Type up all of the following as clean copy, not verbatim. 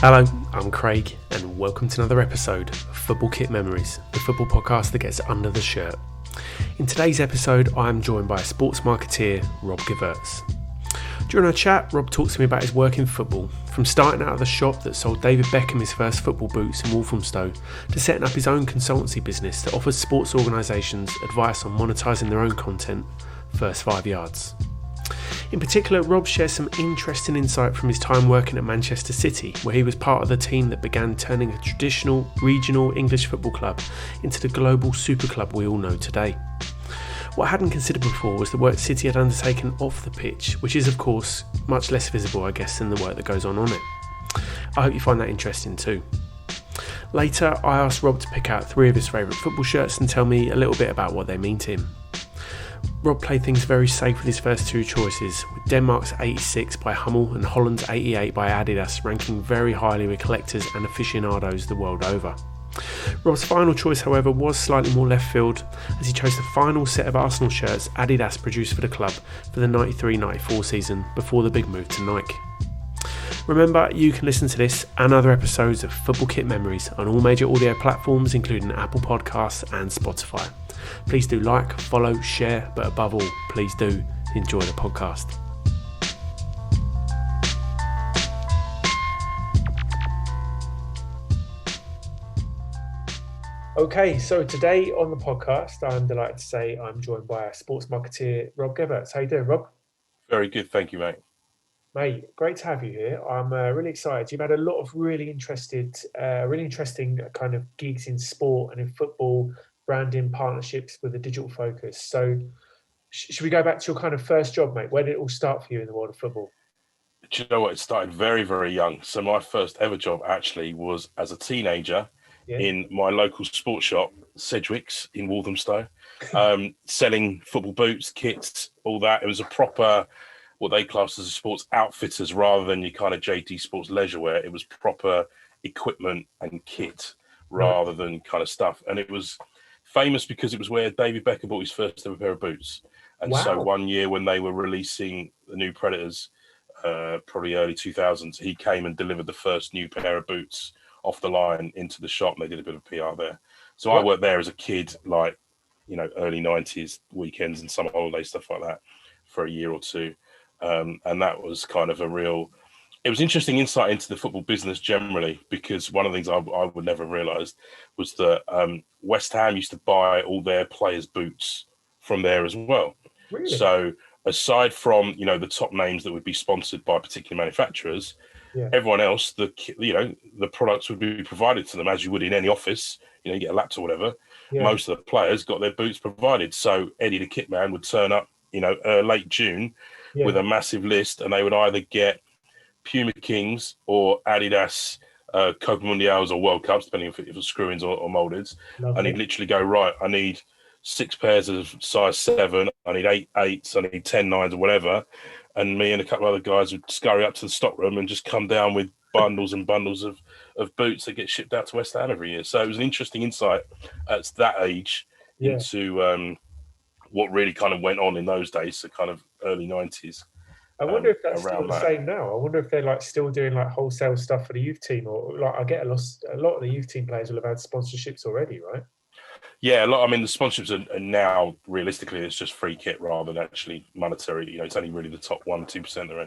Hello, I'm Craig, and welcome to another episode of Football Kit Memories, the football podcast that gets under the shirt. In today's episode, I am joined by sports marketeer Rob Gevertz. During our chat, Rob talks to me about his work in football, from starting out of the shop that sold David Beckham his first football boots in Walthamstow, to setting up his own consultancy business that offers sports organisations advice on monetising their own content, first 5 yards. In particular, Rob shares some interesting insight from his time working at Manchester City, where he was part of the team that began turning a traditional, regional English football club into the global superclub we all know today. What I hadn't considered before was the work City had undertaken off the pitch, which is of course much less visible, I guess, than the work that goes on it. I hope you find that interesting too. Later, I asked Rob to pick out 3 of his favourite football shirts and tell me a little bit about what they mean to him. Rob played things very safe with his first 2 choices, with Denmark's 86 by Hummel and Holland's 88 by Adidas ranking very highly with collectors and aficionados the world over. Rob's final choice, however, was slightly more left field, as he chose the final set of Arsenal shirts Adidas produced for the club for the 93-94 season before the big move to Nike. Remember, you can listen to this and other episodes of Football Kit Memories on all major audio platforms, including Apple Podcasts and Spotify. Please do like, follow, share, but above all, please do enjoy the podcast. Okay, so today on the podcast, I'm delighted to say I'm joined by a sports marketeer, Rob Gevertz. How you doing, Rob? Very good, thank you, mate. Mate, great to have you here. I'm really excited. You've had a lot of really interesting kind of gigs in sport and in football, branding, partnerships with a digital focus. So should we go back to your kind of first job, mate? Where did it all start for you in the world of football? Do you know what? It started very, very young. So my first ever job actually was as a teenager in my local sports shop, Sedgwick's in Walthamstow, selling football boots, kits, all that. It was a proper, what they classed as a sports outfitters rather than your kind of JD Sports leisure wear. It was proper equipment and kit rather than kind of stuff. And it was famous because it was where David Beckham bought his first ever pair of boots. And so one year when they were releasing the new Predators, probably early 2000s, he came and delivered the first new pair of boots off the line into the shop, and they did a bit of PR there. So I worked there as a kid, like, you know, early 90s, weekends and summer holiday, stuff like that, for a year or two. And that was kind of it was interesting insight into the football business generally, because one of the things I would never have realised was that West Ham used to buy all their players' boots from there as well. Really? So aside from, you know, the top names that would be sponsored by particular manufacturers, everyone else, the products would be provided to them as you would in any office. You know, you get a laptop or whatever. Most of the players got their boots provided. So Eddie the kit man would turn up, you know, late June with a massive list, and they would either get Puma Kings or Adidas Copa Mundials or World Cups, depending if it was screw-ins or moldeds. And he'd literally go, right, I need 6 pairs of size 7, I need 8 8s, I need 10 9s or whatever. And me and a couple of other guys would scurry up to the stockroom and just come down with bundles and bundles of boots that get shipped out to West Ham every year. So it was an interesting insight at that age into what really kind of went on in those days, so kind of early 90s. I wonder if that's still the same now. I wonder if they're like still doing like wholesale stuff for the youth team, or like I get a lot of the youth team players will have had sponsorships already, right? Yeah, a lot. I mean, the sponsorships are now realistically it's just free kit rather than actually monetary. You know, it's only really the top 1-2% that are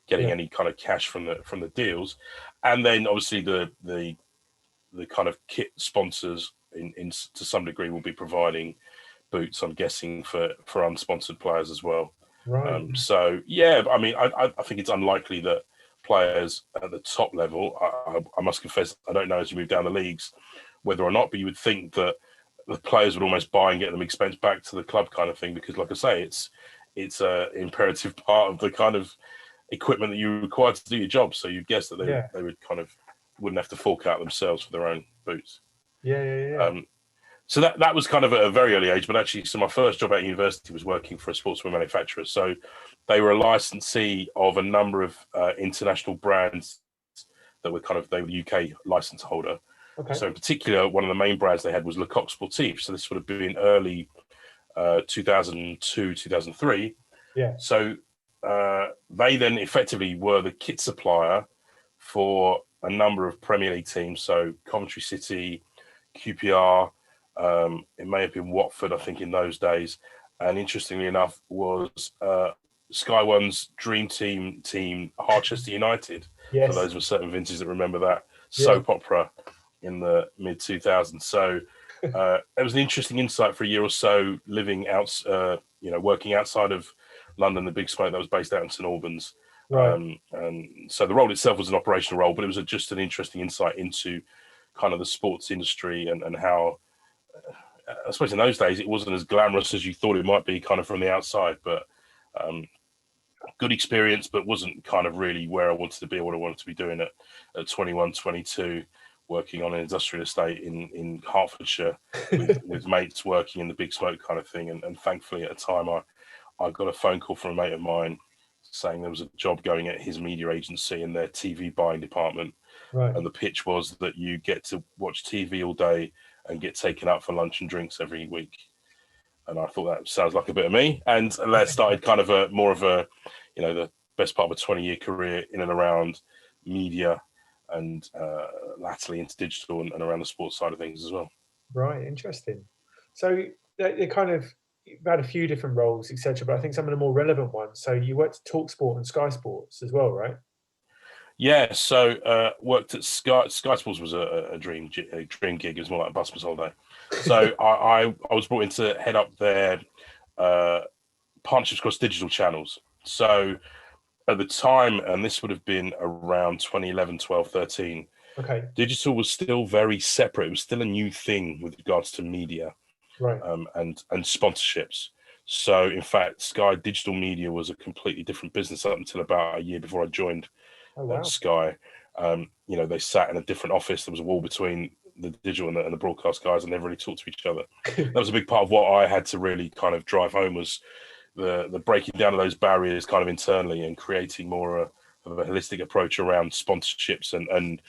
getting any kind of cash from the deals, and then obviously the kind of kit sponsors in to some degree will be providing boots, I'm guessing, for unsponsored players as well. Right. So yeah, I mean, I think it's unlikely that players at the top level, I must confess, I don't know as you move down the leagues whether or not, but you would think that the players would almost buy and get them expense back to the club kind of thing, because like I say, it's a imperative part of the kind of equipment that you're required to do your job. So you'd guess that they would kind of wouldn't have to fork out themselves for their own boots. So that was kind of at a very early age, but actually, so my first job at university was working for a sportswear manufacturer. So they were a licensee of a number of international brands that were they were the UK license holder. Okay. So in particular, one of the main brands they had was Lecoq Sportif. So this would have been early 2002, 2003. Yeah. So they then effectively were the kit supplier for a number of Premier League teams, so Coventry City, QPR, it may have been Watford, I think, in those days. And interestingly enough, was Sky One's dream team, Harchester United. Yes. For those of a certain vintage that remember that Yeah. soap opera in the mid 2000s. So it was an interesting insight for a year or so, living out, working outside of London, the Big Smoke that was based out in St Albans. Right. And so the role itself was an operational role, but it was just an interesting insight into kind of the sports industry and how, I suppose in those days, it wasn't as glamorous as you thought it might be kind of from the outside, but good experience, but wasn't kind of really where I wanted to be or what I wanted to be doing at 21, 22, working on an industrial estate in Hertfordshire with mates working in the Big Smoke kind of thing. And thankfully at the time, I got a phone call from a mate of mine saying there was a job going at his media agency in their TV buying department. Right. And the pitch was that you get to watch TV all day and get taken out for lunch and drinks every week. And I thought that sounds like a bit of me. And that started kind of the best part of a 20-year career in and around media and latterly into digital and around the sports side of things as well. Right, interesting. So they kind of, you've had a few different roles, etc. But I think some of the more relevant ones. So you worked at TalkSport and Sky Sports as well, right? Yeah, so worked at Sky Sports was a dream gig. It was more like a busman's holiday. So I was brought in to head up their partnerships across digital channels. So at the time, and this would have been around 2011, 12, 13, okay, digital was still very separate. It was still a new thing with regards to media, right, and sponsorships. So in fact, Sky Digital Media was a completely different business up until about a year before I joined. Oh, wow. Sky. They sat in a different office. There was a wall between the digital and the broadcast guys, and they never really talked to each other. That was a big part of what I had to really kind of drive home, was the breaking down of those barriers kind of internally and creating more of a holistic approach around sponsorships and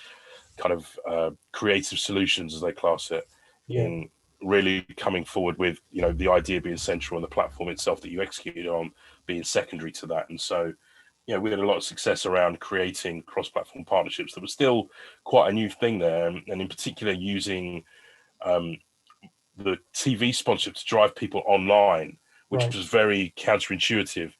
kind of creative solutions, as they class it, in really coming forward with, the idea being central and the platform itself that you execute on being secondary to that. And so, we had a lot of success around creating cross-platform partnerships that were still quite a new thing there, and in particular using the TV sponsorship to drive people online, which was very counterintuitive.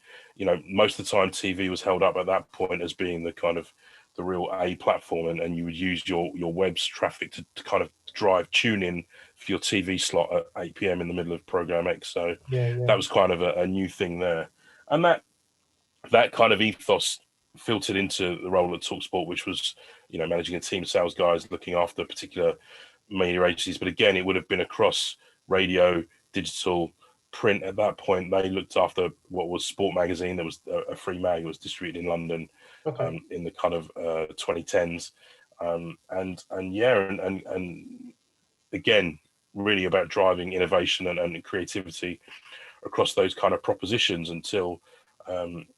Most of the time TV was held up at that point as being the kind of the real A platform, and you would use your web's traffic to kind of drive tune in for your TV slot at 8 p.m. in the middle of program X. So that was kind of a new thing there. And that kind of ethos filtered into the role at TalkSport, which was, managing a team of sales guys looking after particular media agencies. But again, it would have been across radio, digital, print. At that point, they looked after what was Sport Magazine. There was a free mag that was distributed in London in the kind of 2010s. And again, really about driving innovation and creativity across those kind of propositions until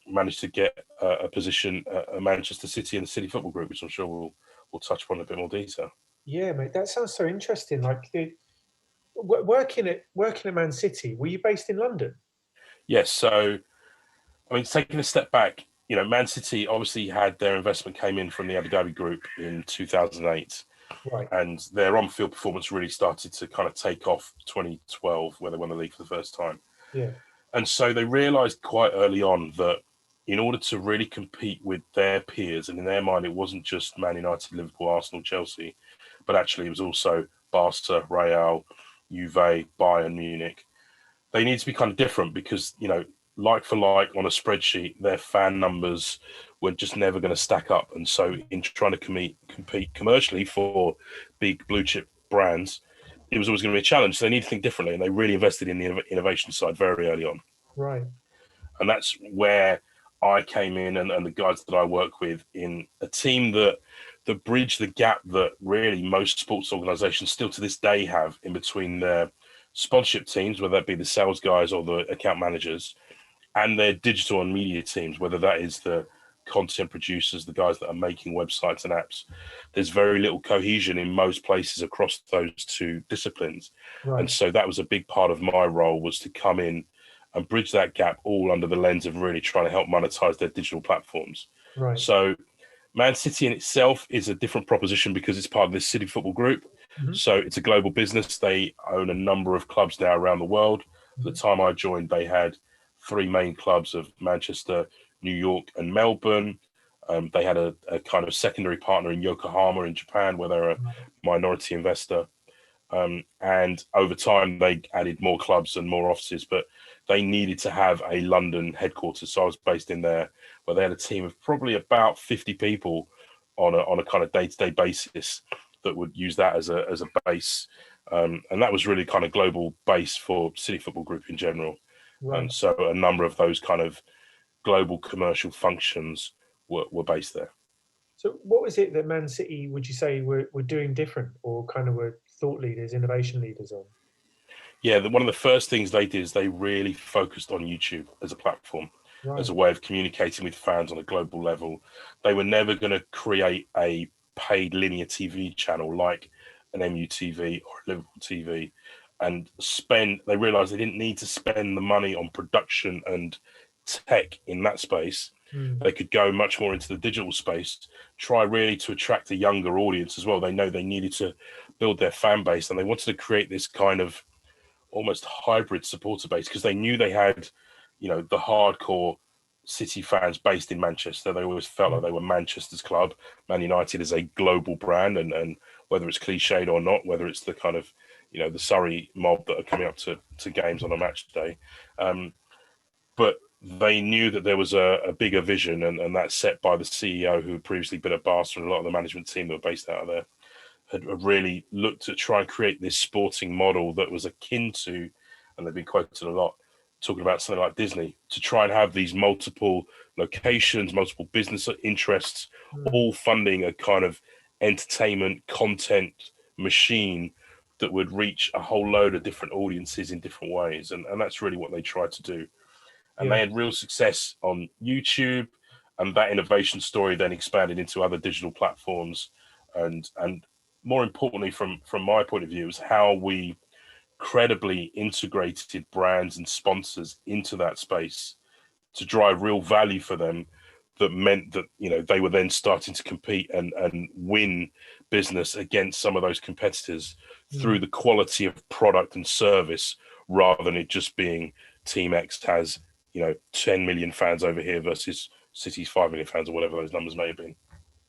managed to get a position at Manchester City and the City Football Group, which I'm sure we'll touch upon in a bit more detail. Yeah, mate, that sounds so interesting. Like working at Man City, were you based in London? Yes. So, taking a step back, Man City obviously had their investment came in from the Abu Dhabi Group in 2008. Right. And their on-field performance really started to kind of take off 2012, where they won the league for the first time. Yeah. And so they realised quite early on that in order to really compete with their peers, and in their mind, it wasn't just Man United, Liverpool, Arsenal, Chelsea, but actually it was also Barca, Real, Juve, Bayern, Munich. They need to be kind of different because, like for like on a spreadsheet, their fan numbers were just never going to stack up. And so in trying to compete commercially for big blue chip brands, it was always going to be a challenge. So they need to think differently, and they really invested in the innovation side very early on. Right. And that's where I came in and the guys that I work with in a team that bridge the gap that really most sports organizations still to this day have in between their sponsorship teams, whether that be the sales guys or the account managers, and their digital and media teams, whether that is the content producers, the guys that are making websites and apps. There's very little cohesion in most places across those two disciplines. Right. And so that was a big part of my role, was to come in and bridge that gap all under the lens of really trying to help monetize their digital platforms. Right. So Man City in itself is a different proposition because it's part of this City Football Group. Mm-hmm. So it's a global business. They own a number of clubs now around the world. Mm-hmm. At the time I joined, they had three main clubs of Manchester, New York, and Melbourne. They had a kind of secondary partner in Yokohama in Japan, where they're a minority investor. And over time, they added more clubs and more offices, but they needed to have a London headquarters. So I was based in there, where they had a team of probably about 50 people on a kind of day-to-day basis that would use that as a base. And that was really kind of global base for City Football Group in general. Right. And so a number of those kind of global commercial functions were based there. So what was it that Man City, would you say, were doing different, or kind of were thought leaders, innovation leaders on? Yeah, one of the first things they did is they really focused on YouTube as a platform, as a way of communicating with fans on a global level. They were never going to create a paid linear TV channel like an MUTV or a Liverpool TV and they realized they didn't need to spend the money on production and tech in that space. They could go much more into the digital space, try really to attract a younger audience as well. They know they needed to build their fan base, and they wanted to create this kind of almost hybrid supporter base because they knew they had, the hardcore City fans based in Manchester. They always felt like they were Manchester's club. Man United is a global brand, and whether it's cliched or not, whether it's the kind of, the Surrey mob that are coming up to games on a match day. But they knew that there was a bigger vision, and that's set by the CEO who had previously been at Barcelona, and a lot of the management team that were based out of there had really looked to try and create this sporting model that was akin to, and they've been quoted a lot, talking about something like Disney, to try and have these multiple locations, multiple business interests, all funding a kind of entertainment content machine that would reach a whole load of different audiences in different ways. And that's really what they tried to do. And they had real success on YouTube, and that innovation story then expanded into other digital platforms. And more importantly, from my point of view, is how we credibly integrated brands and sponsors into that space to drive real value for them. That meant that, they were then starting to compete and win business against some of those competitors through the quality of product and service, rather than it just being Team X has 10 million fans over here versus City's 5 million fans, or whatever those numbers may have been.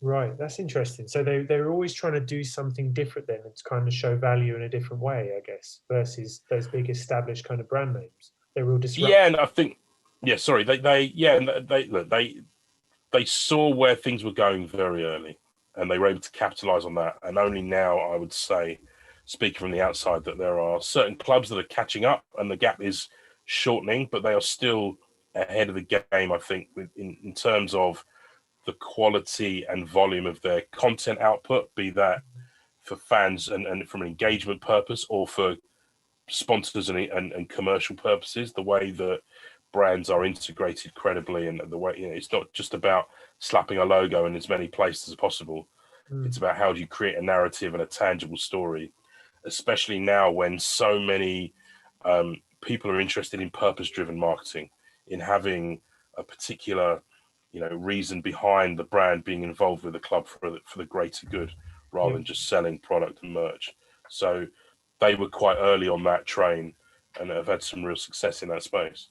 Right, that's interesting. So they were always trying to do something different then, and to kind of show value in a different way, I guess, versus those big established kind of brand names. They're real disruptive. Yeah, and I think, they saw where things were going very early, and they were able to capitalize on that. And only now, I would say, speaking from the outside, that there are certain clubs that are catching up, and the gap is shortening, but they are still ahead of the game, I think, in terms of the quality and volume of their content output, be that for fans and from an engagement purpose, or for sponsors and commercial purposes. The way that brands are integrated credibly, and the way, it's not just about slapping a logo in as many places as possible. It's about how do you create a narrative and a tangible story, especially now when so many people are interested in purpose-driven marketing, in having a particular reason behind the brand being involved with the club for the greater good, rather than just selling product and merch. So they were quite early on that train and have had some real success in that space.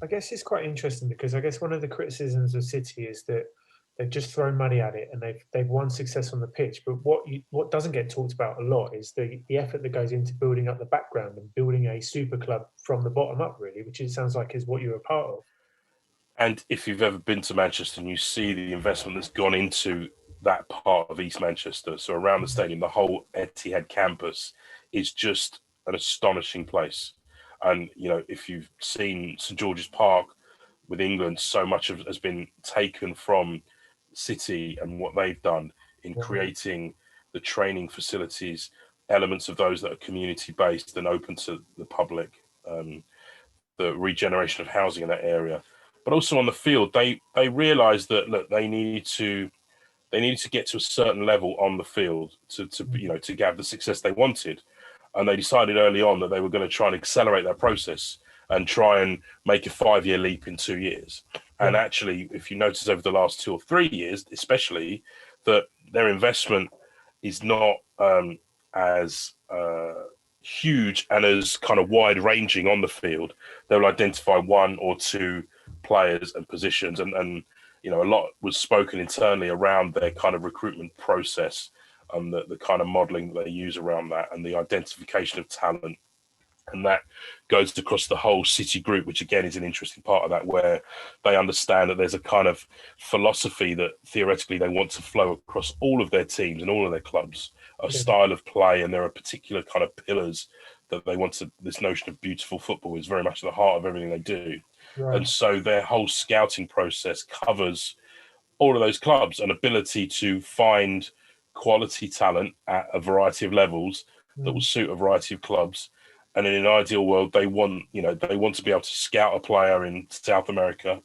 I guess it's quite interesting because I guess one of the criticisms of City is that they've just thrown money at it and they've won success on the pitch. But what doesn't get talked about a lot is the effort that goes into building up the background and building a super club from the bottom up, really, which it sounds like is what you're a part of. And if you've ever been to Manchester and you see the investment that's gone into that part of East Manchester, so around the stadium, the whole Etihad campus is just an astonishing place. And, if you've seen St George's Park with England, so much has been taken from City and what they've done in creating the training facilities, elements of those that are community-based and open to the public, the regeneration of housing in that area. But also on the field, they realised that, look, they needed to get to a certain level on the field to have the success they wanted, and they decided early on that they were going to try and accelerate that process and try and make a 5-year leap in 2 years. And actually, if you notice over the last 2 or 3 years, especially, that their investment is not as huge and as kind of wide ranging on the field. They'll identify 1 or 2 players and positions, and a lot was spoken internally around their kind of recruitment process and the kind of modelling that they use around that and the identification of talent. And that goes across the whole City group, which again is an interesting part of that, where they understand that there's a kind of philosophy that theoretically they want to flow across all of their teams and all of their clubs, a style of play, and there are particular kind of pillars that they want to. This notion of beautiful football is very much at the heart of everything they do. Right. And so their whole scouting process covers all of those clubs, an ability to find quality talent at a variety of levels that will suit a variety of clubs. And in an ideal world, they want to be able to scout a player in South America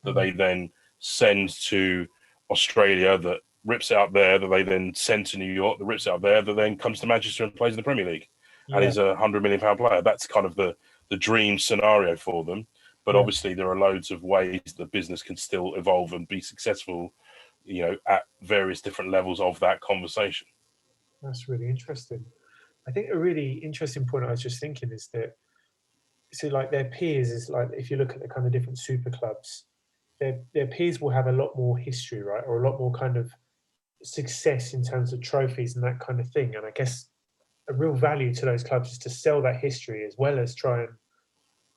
that they then send to Australia, that rips out there, that they then send to New York, that rips out there, that then comes to Manchester and plays in the Premier League and is a £100 million player. That's kind of the dream scenario for them. But obviously there are loads of ways the business can still evolve and be successful, at various different levels of that conversation. That's really interesting. I think a really interesting point I was just thinking is that, so like their peers is like, if you look at the kind of different super clubs, their peers will have a lot more history, right? Or a lot more kind of success in terms of trophies and that kind of thing. And I guess a real value to those clubs is to sell that history as well as try and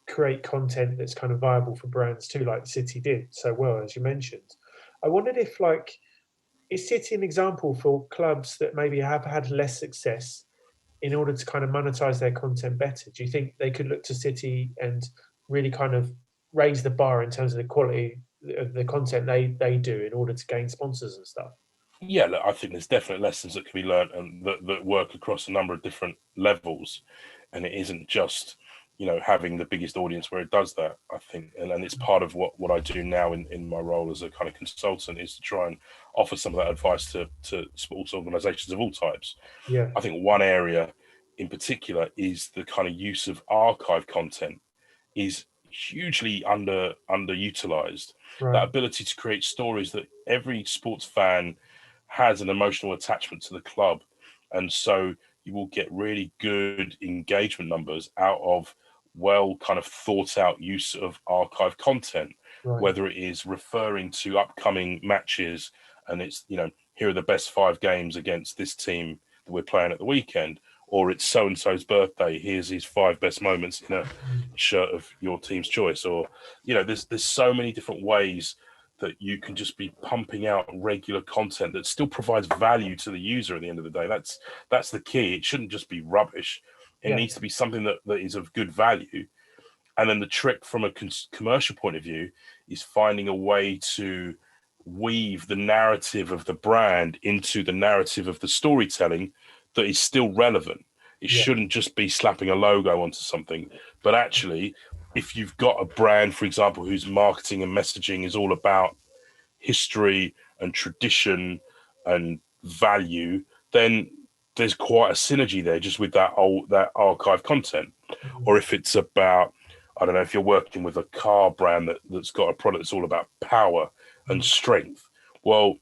create content that's kind of viable for brands too, like City did so well, as you mentioned. I wondered if is City an example for clubs that maybe have had less success in order to kind of monetize their content better? Do you think they could look to City and really kind of raise the bar in terms of the quality of the content they do in order to gain sponsors and stuff? Yeah, look, I think there's definitely lessons that can be learned and that work across a number of different levels. And it isn't just, having the biggest audience where it does that, I think. And it's part of what I do now in my role as a kind of consultant, is to try and offer some of that advice to sports organizations of all types. Yeah. I think one area in particular is the kind of use of archive content is hugely underutilized. Right. That ability to create stories that every sports fan has an emotional attachment to the club. And so you will get really good engagement numbers out of well kind of thought out use of archive content, whether it is referring to upcoming matches and it's, here are the best 5 games against this team that we're playing at the weekend, or it's so-and-so's birthday, here's his 5 best moments in a shirt of your team's choice. Or, there's so many different ways that you can just be pumping out regular content that still provides value to the user at the end of the day. That's the key. It shouldn't just be rubbish. It needs to be something that is of good value. And then the trick from a commercial point of view is finding a way to weave the narrative of the brand into the narrative of the storytelling that is still relevant. It shouldn't just be slapping a logo onto something, but actually, if you've got a brand, for example, whose marketing and messaging is all about history and tradition and value, then there's quite a synergy there just with that archive content. Or if it's about, I don't know, if you're working with a car brand that's got a product that's all about power and strength, well,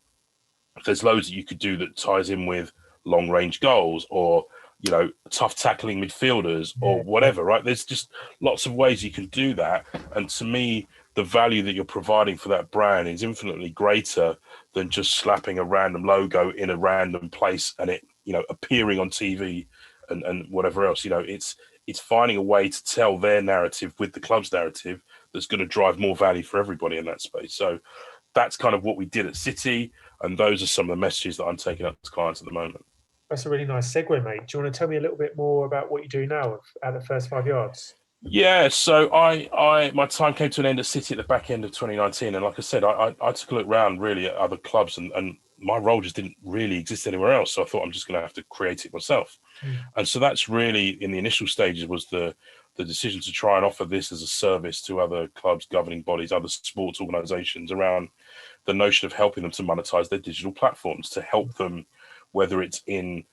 there's loads that you could do that ties in with long range goals or, tough tackling midfielders or whatever, right? There's just lots of ways you can do that. And to me, the value that you're providing for that brand is infinitely greater than just slapping a random logo in a random place and it, appearing on TV and whatever else. It's finding a way to tell their narrative with the club's narrative that's going to drive more value for everybody in that space. So that's kind of what we did at City, and those are some of the messages that I'm taking up to clients at the moment. That's a really nice segue, mate. Do you want to tell me a little bit more about what you do now at the first 5 yards? Yeah, so my time came to an end at City at the back end of 2019, and like I said, I took a look around really at other clubs, and my role just didn't really exist anywhere else. So I thought I'm just going to have to create it myself. And so that's really, in the initial stages, was the decision to try and offer this as a service to other clubs, governing bodies, other sports organizations, around the notion of helping them to monetize their digital platforms, to help them, whether it's in,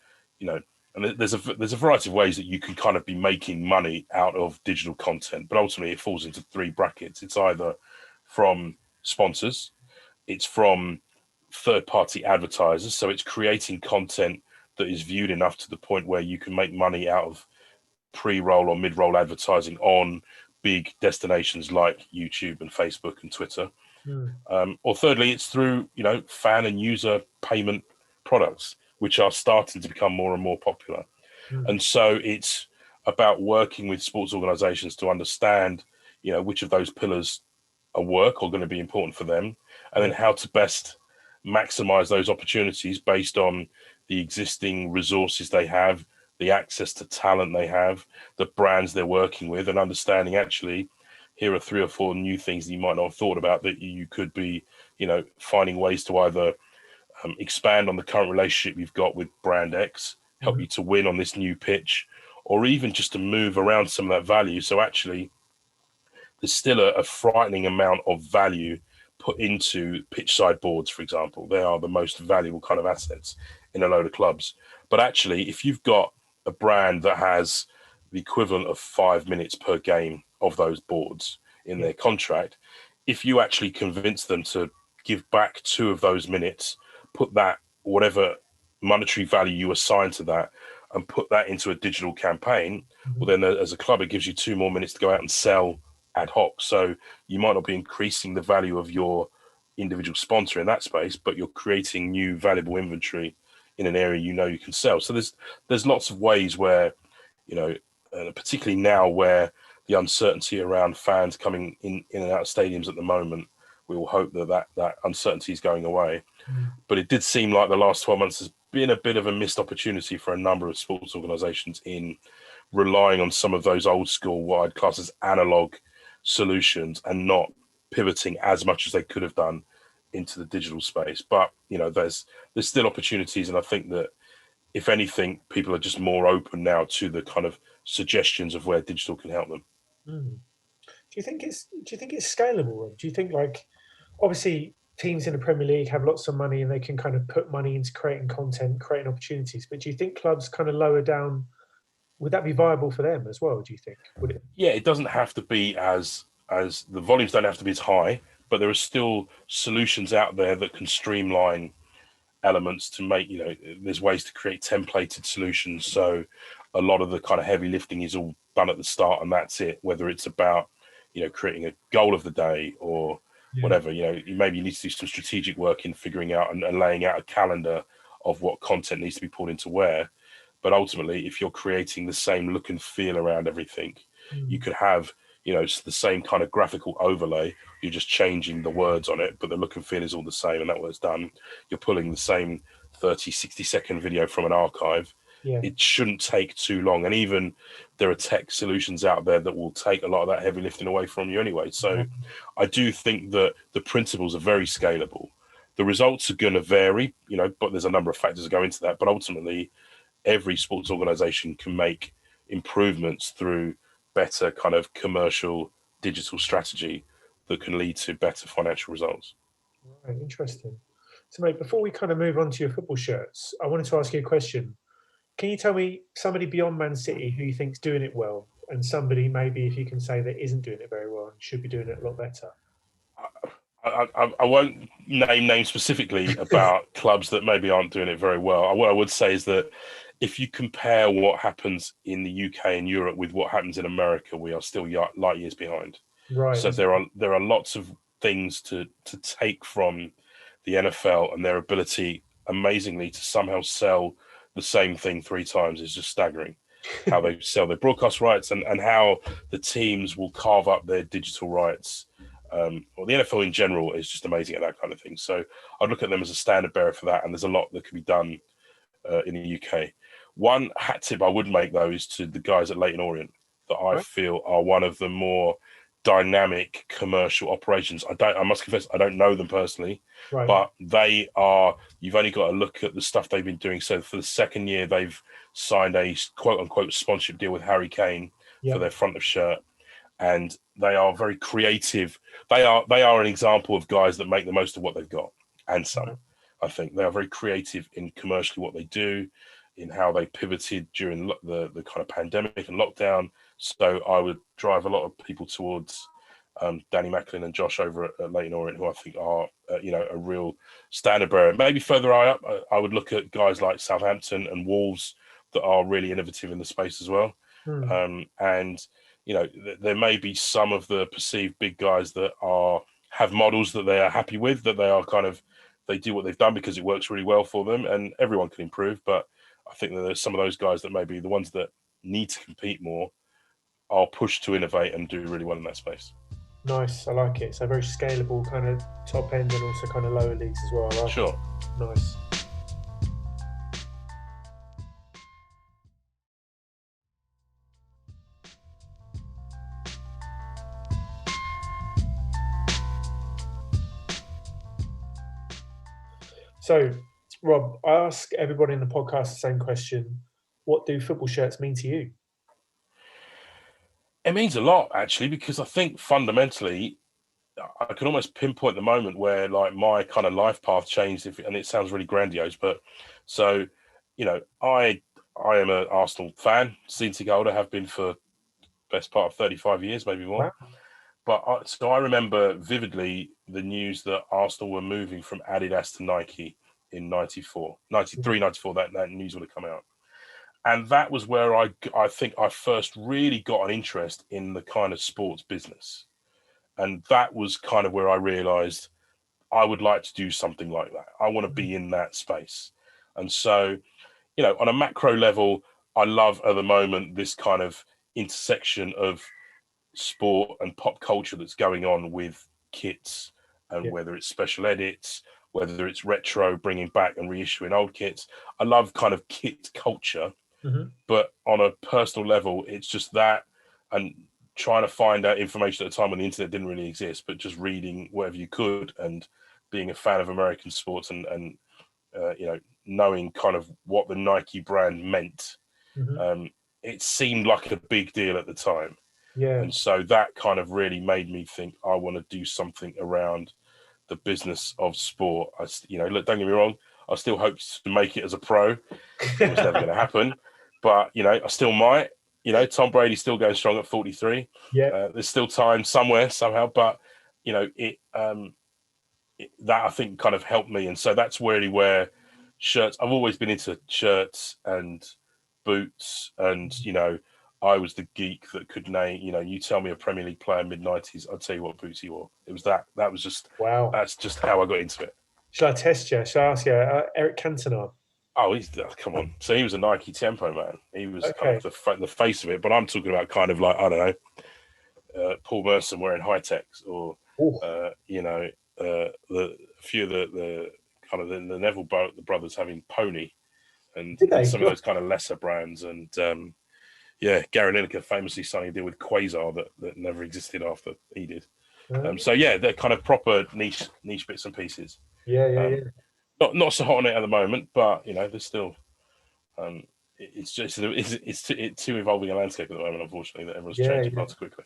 and there's a variety of ways that you can kind of be making money out of digital content, but ultimately it falls into 3 brackets. It's either from sponsors, it's from third-party advertisers. So it's creating content that is viewed enough to the point where you can make money out of pre-roll or mid-roll advertising on big destinations like YouTube and Facebook and Twitter. Or thirdly, it's through, fan and user payment products, which are starting to become more and more popular. And so it's about working with sports organizations to understand, which of those pillars are work or going to be important for them, and then how to best maximize those opportunities based on the existing resources they have, the access to talent they have, the brands they're working with, and understanding actually here are 3 or 4 new things that you might not have thought about that you could be, finding ways to either expand on the current relationship you've got with brand X, help you to win on this new pitch, or even just to move around some of that value. So actually, there's still a frightening amount of value put into pitch side boards, for example. They are the most valuable kind of assets in a load of clubs. But actually, if you've got a brand that has the equivalent of 5 minutes per game of those boards in their contract, if you actually convince them to give back 2 of those minutes, put that, whatever monetary value you assign to that, and put that into a digital campaign, well, then as a club, it gives you 2 more minutes to go out and sell ad hoc. So you might not be increasing the value of your individual sponsor in that space, but you're creating new valuable inventory in an area you can sell. So there's lots of ways where, particularly now where the uncertainty around fans coming in and out of stadiums at the moment, we will hope that uncertainty is going away. But it did seem like the last 12 months has been a bit of a missed opportunity for a number of sports organizations in relying on some of those old school, what I'd class as analog solutions, and not pivoting as much as they could have done into the digital space. But there's still opportunities, and I think that if anything, people are just more open now to the kind of suggestions of where digital can help them. Do you think it's scalable? Do you think, like, obviously teams in the Premier League have lots of money and they can kind of put money into creating content, creating opportunities, but do you think clubs kind of lower down, would that be viable for them as well, do you think? Would it? Yeah, it doesn't have to be as the volumes don't have to be as high, but there are still solutions out there that can streamline elements to make, there's ways to create templated solutions. So a lot of the kind of heavy lifting is all done at the start and that's it, whether it's about, creating a goal of the day or whatever, maybe you need to do some strategic work in figuring out and laying out a calendar of what content needs to be pulled into where. But ultimately, if you're creating the same look and feel around everything, you could have, the same kind of graphical overlay. You're just changing the words on it, but the look and feel is all the same, and that was done. You're pulling the same 30, 60-second video from an archive. It shouldn't take too long. And even there are tech solutions out there that will take a lot of that heavy lifting away from you anyway. So I do think that the principles are very scalable. The results are going to vary, but there's a number of factors that go into that. But ultimately, every sports organization can make improvements through better kind of commercial digital strategy that can lead to better financial results. Right, interesting. So, mate, before we kind of move on to your football shirts, I wanted to ask you a question. Can you tell me somebody beyond Man City who you think's doing it well, and somebody maybe, if you can say, that isn't doing it very well and should be doing it a lot better? I won't name names specifically about clubs that maybe aren't doing it very well. What I would say is that if you compare what happens in the UK and Europe with what happens in America, we are still light years behind. Right. So there are lots of things to take from the NFL, and their ability, amazingly, to somehow sell the same thing 3 times is just staggering. How they sell their broadcast rights and how the teams will carve up their digital rights. Or the NFL in general is just amazing at that kind of thing. So I'd look at them as a standard bearer for that, and there's a lot that can be done in the UK. One hat tip I would make, though, is to the guys at Leyton Orient that I feel are one of the more dynamic commercial operations. I must confess, I don't know them personally, but they are, you've only got to look at the stuff they've been doing. So for the second year, they've signed a quote unquote sponsorship deal with Harry Kane for their front of shirt. And they are very creative. They are an example of guys that make the most of what they've got, and some. I think they are very creative in commercially what they do, in how they pivoted during the kind of pandemic and lockdown. So I would drive a lot of people towards Danny Macklin and Josh over at Leyton Orient, who I think are a real standard bearer. Maybe further up, I would look at guys like Southampton and Wolves that are really innovative in the space as well. And there may be some of the perceived big guys that have models that they are happy with, that they do what they've done because it works really well for them, and everyone can improve. But I think that there's some of those guys that maybe the ones that need to compete more are pushed to innovate and do really well in that space. Nice, I like it. So very scalable, kind of top end and also kind of lower leagues as well. I like Sure. It. Nice. So, Rob, I ask everybody in the podcast the same question. What do football shirts mean to you? It means a lot, actually, because I think fundamentally I can almost pinpoint the moment where like my kind of life path changed. And it sounds really grandiose, but so, I am an Arsenal fan, season ticket holder, have been for best part of 35 years, maybe more. Wow. But so I remember vividly the news that Arsenal were moving from Adidas to Nike in 93, 94, that news would have come out. And that was where I think I first really got an interest in the kind of sports business. And that was kind of where I realized I would like to do something like that. I want to be in that space. And so, on a macro level, I love at the moment this kind of intersection of sport and pop culture that's going on with kits, and whether it's special edits, whether it's retro, bringing back and reissuing old kits. I love kind of kit culture, but on a personal level, it's just that, and trying to find out information at a time when the internet didn't really exist, but just reading whatever you could, and being a fan of American sports, and knowing kind of what the Nike brand meant. It seemed like a big deal at the time. And so that kind of really made me think I want to do something around the business of sport. Look, don't get me wrong, I still hope to make it as a pro. It was never going to happen, but I still might. Tom Brady's still going strong at 43. There's still time somewhere, somehow, but that I think kind of helped me. And so that's really where shirts, I've always been into shirts and boots, and I was the geek that could name, you tell me a Premier League player mid-90s, I'd tell you what boots he wore. It was that was just, wow. That's just how I got into it. Shall I test you? Shall I ask you? Eric Cantona. Oh, come on. So he was a Nike Tempo man. He was kind of the face of it, but I'm talking about kind of like, I don't know, Paul Merson wearing high-techs, or, the few of the kind of the Neville the brothers having Pony, and some of those kind of lesser brands. And Gary Lineker famously signing a deal with Quasar that never existed after he did. So they're kind of proper niche bits and pieces. Not so hot on it at the moment, but there's still it's too evolving a landscape at the moment, unfortunately, that everyone's changing far too quickly.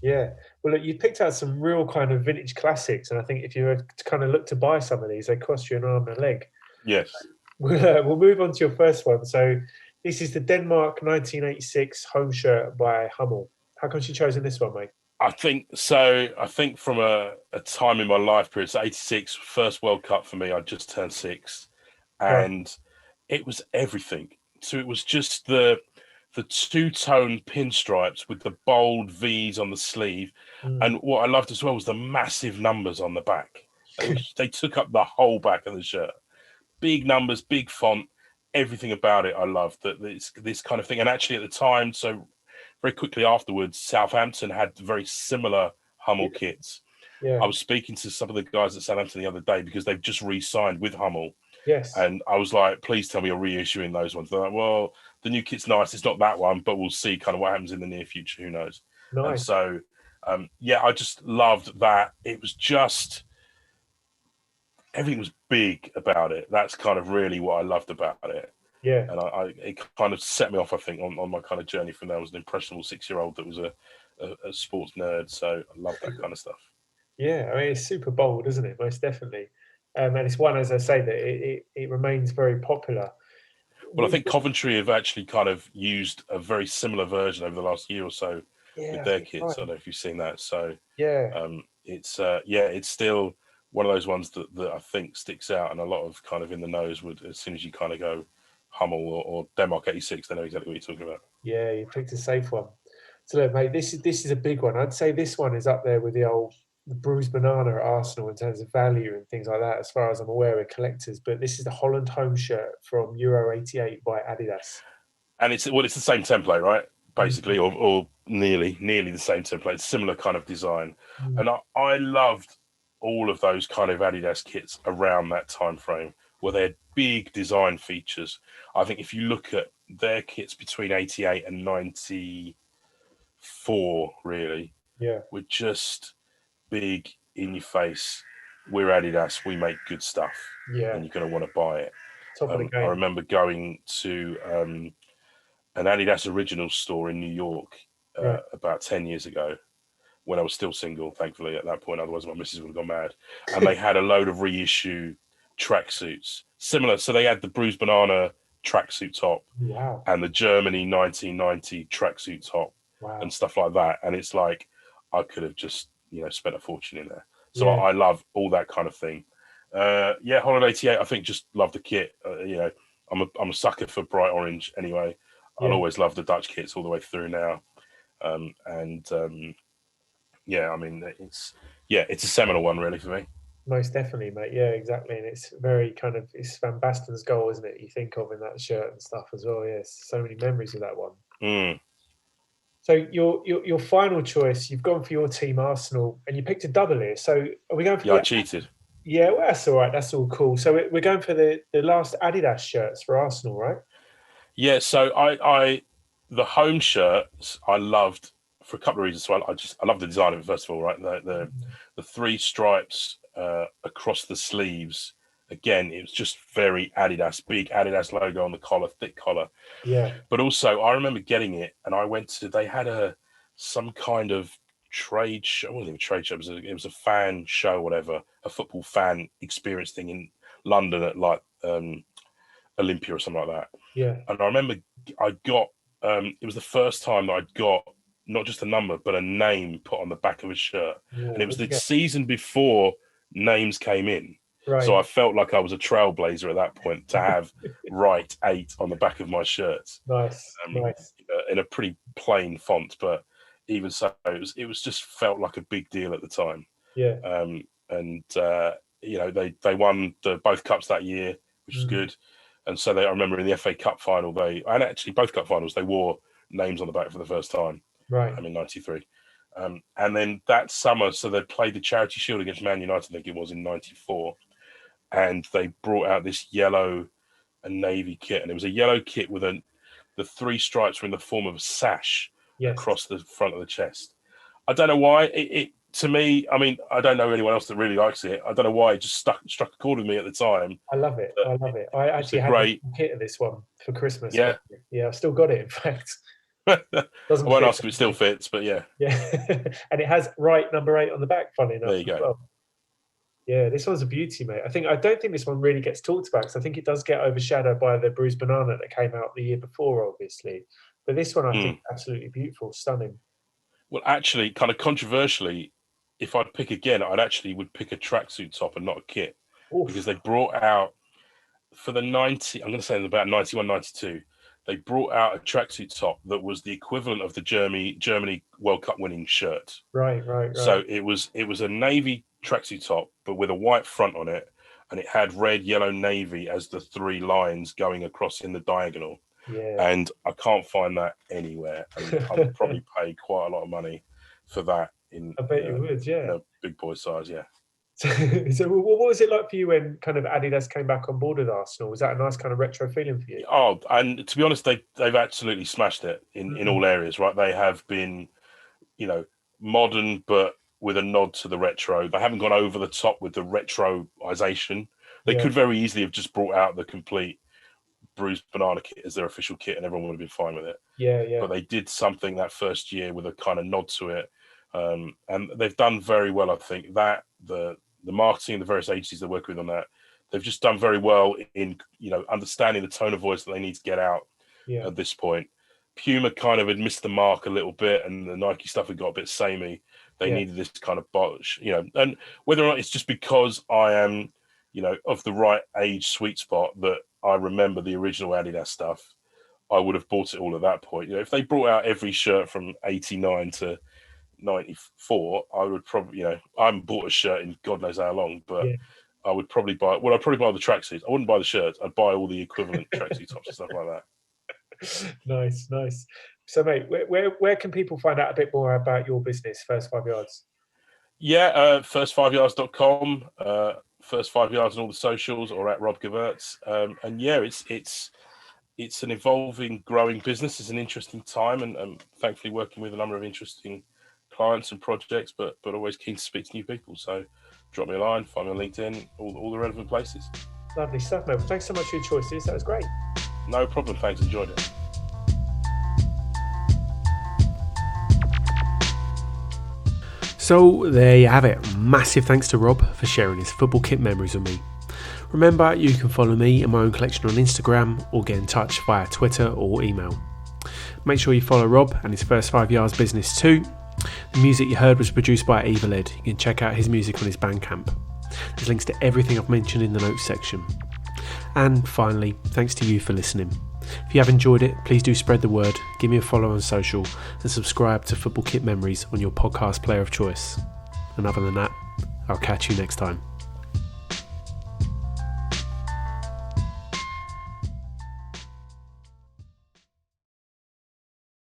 Yeah, well, look, you picked out some real kind of vintage classics, and I think if you were to kind of look to buy some of these, they cost you an arm and a leg. Yes. We'll move on to your first one. So this is the Denmark 1986 home shirt by Hummel. How come you chosen this one, mate? I think from a time in my life period, so 86, first World Cup for me, I just turned 6, and it was everything. So it was just the two-tone pinstripes with the bold V's on the sleeve. And what I loved as well was the massive numbers on the back. They took up the whole back of the shirt. Big numbers, big font, everything about it I loved. That this kind of thing. And actually at the time, so very quickly afterwards, Southampton had very similar Hummel kits. I was speaking to some of the guys at Southampton the other day because they've just re-signed with Hummel. And I was like, please tell me you're reissuing those ones. They're like, well, the new kit's nice. It's not that one, but we'll see kind of what happens in the near future. Who knows? Nice. And so, I just loved that. It was just, everything was big about it. That's kind of really what I loved about it. And it kind of set me off, I think, on my kind of journey from there. I was an impressionable 6-year-old that was a sports nerd. So I love that kind of stuff. Yeah, I mean, it's super bold, isn't it? Most definitely. And it's one, as I say, that it remains very popular. Well, I think Coventry have actually kind of used a very similar version over the last year or so. with Yeah, I their think kits. right. I don't know if you've seen that. So Yeah. it's still one of those ones that I think sticks out, and a lot of kind of in the knows would, as soon as you kind of go Hummel or Denmark 86, they know exactly what you're talking about. Yeah, you picked a safe one. So look, mate, this is a big one. I'd say this one is up there with the bruised banana at Arsenal in terms of value and things like that, as far as I'm aware with collectors. But this is the Holland home shirt from Euro '88 by Adidas. And it's the same template, right? Mm, Basically, or nearly the same template, similar kind of design. mm, And I loved all of those kind of Adidas kits around that time frame, where they had big design features. I think if you look at their kits between 88 and 94, really, yeah, were just big in your face. We're Adidas, we make good stuff, yeah, and you're going to want to buy it. top of the I game. remember going to an Adidas Originals store in New York Right. about 10 years ago, when I was still single, thankfully, at that point. Otherwise, my missus would have gone mad. And they had a load of reissue tracksuits. Similar. So they had the Bruised Banana tracksuit top Wow. and the Germany 1990 tracksuit top and Wow. stuff like that. And it's like, I could have just, spent a fortune in there. So Yeah. I love all that kind of thing. Holland 88, I think, just love the kit. I'm a sucker for bright orange anyway. I'll Yeah. always love the Dutch kits all the way through now. I mean, it's a seminal one really for me. Most definitely, mate. Yeah, exactly. And it's very kind of it's Van Basten's goal, isn't it? You think of in that shirt and stuff as well. Yes, so many memories of that one. Mm. So your final choice, you've gone for your team Arsenal, and you picked a double here. So are we going for Yeah, I the? cheated. Yeah, well, that's all right. That's all cool. So we're going for the last Adidas shirts for Arsenal, right? Yeah, so I the home shirts I loved for a couple of reasons. So I love the design of it, first of all, right? The three stripes across the sleeves. Again, it was just very Adidas, big Adidas logo on the collar, thick collar. Yeah. But also, I remember getting it, and they had some kind of trade show. It wasn't even a trade show. It was a fan show, whatever, a football fan experience thing in London at like Olympia or something like that. Yeah. And I remember I got it was the first time that I'd got not just a number but a name put on the back of a shirt, and Ooh, it was what'd you the get? season before names came in. So Right. I felt like I was a trailblazer at that point to have right 8 on the back of my shirts, Nice. um, Nice. in a pretty plain font, but even so, it was just felt like a big deal at the time. Yeah. And they won both cups that year, which was Mm, good. And so I remember in the FA Cup final, and actually both cup finals, they wore names on the back for the first time. right. In '93. And then that summer, so they played the Charity Shield against Man United, I think it was in '94, and they brought out this yellow and navy kit, and it was a yellow kit with the three stripes were in the form of a sash Yes. across the front of the chest. I don't know why it to me. I mean, I don't know anyone else that really likes it. I don't know why it just struck a chord with me at the time. I love it. But I love it. I it was a actually had the great, kit of this one for Christmas. yeah. Yeah, I've still got it. In fact, I doesn't won't fit. ask if it still fits, but yeah, Yeah, and it has right number 8 on the back. Funny enough, there you as go. well. Yeah, this one's a beauty, mate. I don't think this one really gets talked about because I think it does get overshadowed by the bruised banana that came out the year before, obviously. But this one, I think, Mm. absolutely beautiful, stunning. Well, actually, kind of controversially, if I'd pick again, would pick a tracksuit top and not a kit, because Oof. they brought out for the 90. I'm going to say in about 91, 92. They brought out a tracksuit top that was the equivalent of the Germany World Cup winning shirt. Right, right, right. So it was a navy tracksuit top, but with a white front on it, and it had red, yellow, navy as the three lines going across in the diagonal. Yeah. And I can't find that anywhere. And I would probably pay quite a lot of money for that in I bet you would, in yeah. a big boy size. Yeah. So, what was it like for you when kind of Adidas came back on board with Arsenal? Was that a nice kind of retro feeling for you? Oh, and to be honest, they've absolutely smashed it in Mm, all areas. Right, they have been, you know, modern, but with a nod to the retro. They haven't gone over the top with the retroization. They yeah, could very easily have just brought out the complete bruised banana kit as their official kit, and everyone would have been fine with it. yeah, yeah, But they did something that first year with a kind of nod to it, and they've done very well. I think that the marketing, the various agencies they work with on that, they've just done very well in understanding the tone of voice that they need to get out yeah. at this point. Puma kind of had missed the mark a little bit, and the Nike stuff had got a bit samey. They needed this kind of bosh, and whether or not it's just because I am, of the right age sweet spot that I remember the original Adidas stuff, I would have bought it all at that point. If they brought out every shirt from 89 to 94, I would probably, I haven't bought a shirt in God knows how long, but I would probably buy, I'd probably buy the tracksuits. I wouldn't buy the shirts. I'd buy all the equivalent tracksuit tops and stuff like that. Nice. So, mate, where can people find out a bit more about your business, First 5 Yards? First5yards.com, First 5 Yards on all the socials, or at Rob Gevertz. And it's an evolving, growing business. It's an interesting time, and thankfully working with a number of interesting clients and projects, but always keen to speak to new people. So drop me a line, find me on LinkedIn, all the relevant places. Lovely stuff, mate. Thanks so much for your choices. That was great. No problem. Thanks. Enjoyed it. So there you have it. Massive thanks to Rob for sharing his football kit memories with me. Remember, you can follow me and my own collection on Instagram, or get in touch via Twitter or email. Make sure you follow Rob and his First 5 Yards business too. The music you heard was produced by Evalid. You can check out his music on his Bandcamp. There's links to everything I've mentioned in the notes section. And finally, thanks to you for listening. If you have enjoyed it, please do spread the word, give me a follow on social, and subscribe to Football Kit Memories on your podcast player of choice. And other than that, I'll catch you next time.